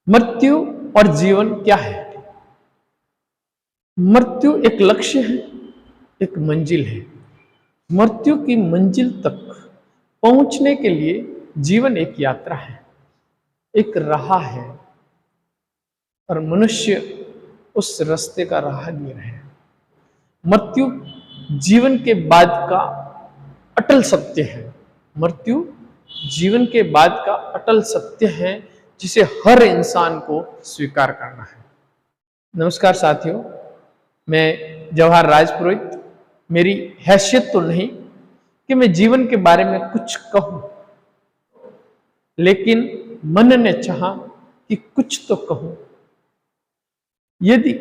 मृत्यु और जीवन क्या है? मृत्यु एक लक्ष्य है, एक मंजिल है। मृत्यु की मंजिल तक पहुंचने के लिए जीवन एक यात्रा है, एक राह है, और मनुष्य उस रास्ते का राहगीर है। मृत्यु जीवन के बाद का अटल सत्य है। मृत्यु जीवन के बाद का अटल सत्य है, जिसे हर इंसान को स्वीकार करना है। नमस्कार साथियों, मैं जवाहर राजपुरोहित। मेरी हैसियत तो नहीं कि मैं जीवन के बारे में कुछ कहूं, लेकिन मन ने चाहा कि कुछ तो कहूं। यदि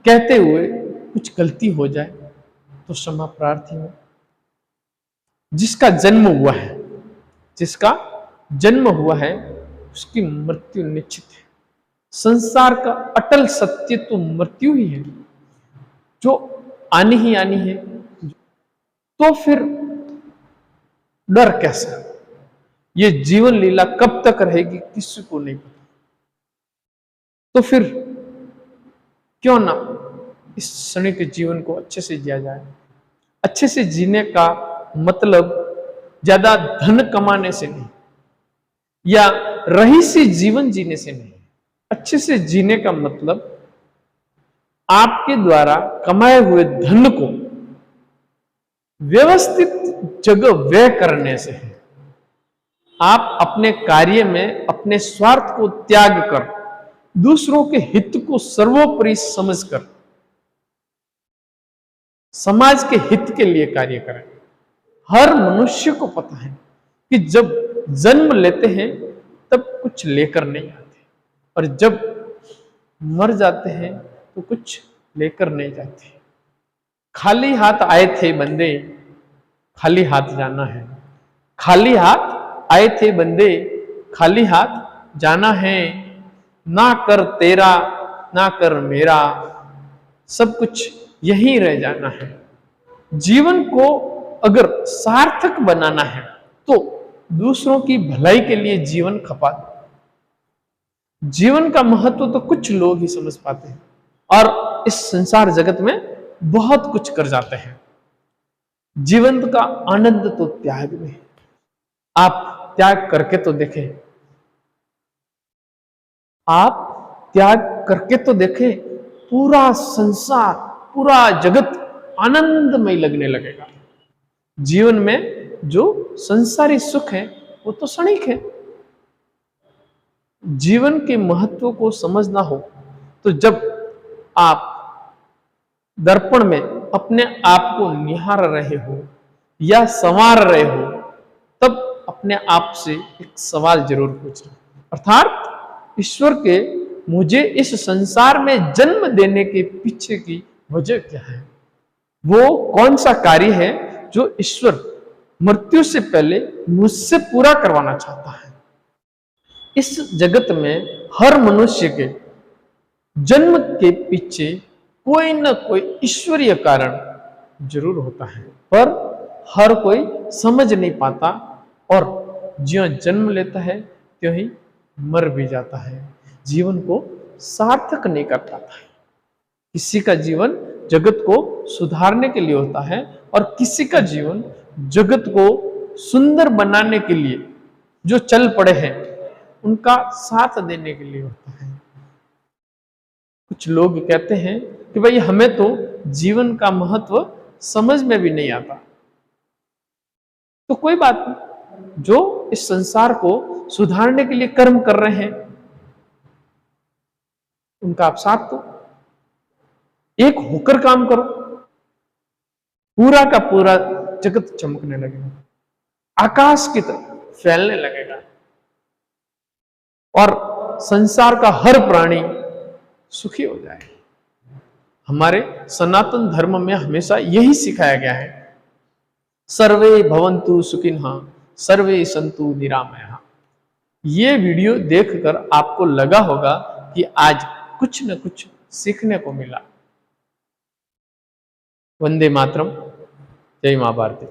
कहते हुए कुछ गलती हो जाए तो क्षमा प्रार्थी हूं। जिसका जन्म हुआ है, जिसका जन्म हुआ है, उसकी मृत्यु निश्चित है। संसार का अटल सत्य तो मृत्यु ही है, जो आनी ही आनी है। तो फिर डर कैसा? ये जीवन लीला कब तक रहेगी किसी को नहीं पता। तो फिर क्यों ना इस क्षणिक जीवन को अच्छे से जिया जाए। अच्छे से जीने का मतलब ज्यादा धन कमाने से नहीं, या रईसी जीवन जीने से नहीं। अच्छे से जीने का मतलब आपके द्वारा कमाए हुए धन को व्यवस्थित जगह व्यय करने से है। आप अपने कार्य में अपने स्वार्थ को त्याग कर दूसरों के हित को सर्वोपरि समझकर समाज के हित के लिए कार्य करें। हर मनुष्य को पता है कि जब जन्म लेते हैं तब कुछ लेकर नहीं आते, और जब मर जाते हैं तो कुछ लेकर नहीं जाते। खाली हाथ आए थे बंदे, खाली हाथ जाना है। खाली हाथ आए थे बंदे, खाली हाथ जाना है। ना कर तेरा, ना कर मेरा, सब कुछ यहीं रह जाना है। जीवन को अगर सार्थक बनाना है तो दूसरों की भलाई के लिए जीवन खपा दो। जीवन का महत्व तो कुछ लोग ही समझ पाते हैं, और इस संसार जगत में बहुत कुछ कर जाते हैं। जीवन का आनंद तो त्याग में है। आप त्याग करके तो देखें, आप त्याग करके तो देखें। पूरा संसार, पूरा जगत आनंदमय लगने लगेगा। जीवन में जो संसारी सुख है वो तो क्षणिक है। जीवन के महत्व को समझना हो तो जब आप दर्पण में अपने आप को निहार रहे हो या संवार रहे हो, तब अपने आप से एक सवाल जरूर पूछना, अर्थात ईश्वर के मुझे इस संसार में जन्म देने के पीछे की वजह क्या है? वो कौन सा कार्य है जो ईश्वर मृत्यु से पहले मुझसे पूरा करवाना चाहता है? इस जगत में हर मनुष्य के जन्म के पीछे कोई न कोई ईश्वरीय कारण जरूर होता है, पर हर कोई समझ नहीं पाता, और ज्यों जन्म लेता है त्यों ही मर भी जाता है। जीवन को सार्थक नहीं कर पाता है। किसी का जीवन जगत को सुधारने के लिए होता है, और किसी का जीवन जगत को सुंदर बनाने के लिए जो चल पड़े हैं उनका साथ देने के लिए होता है। कुछ लोग कहते हैं कि भाई हमें तो जीवन का महत्व समझ में भी नहीं आता। तो कोई बात नहीं, जो इस संसार को सुधारने के लिए कर्म कर रहे हैं उनका आप साथ दो। एक होकर काम करो, पूरा का पूरा जगत चमकने लगेगा, आकाश की तरह फैलने लगेगा, और संसार का हर प्राणी सुखी हो जाए। हमारे सनातन धर्म में हमेशा यही सिखाया गया है, सर्वे भवन्तु सुखिनः सर्वे सन्तु निरामयाः। ये वीडियो देखकर आपको लगा होगा कि आज कुछ न कुछ सीखने को मिला। वंदे मातरम। जय मां भारती।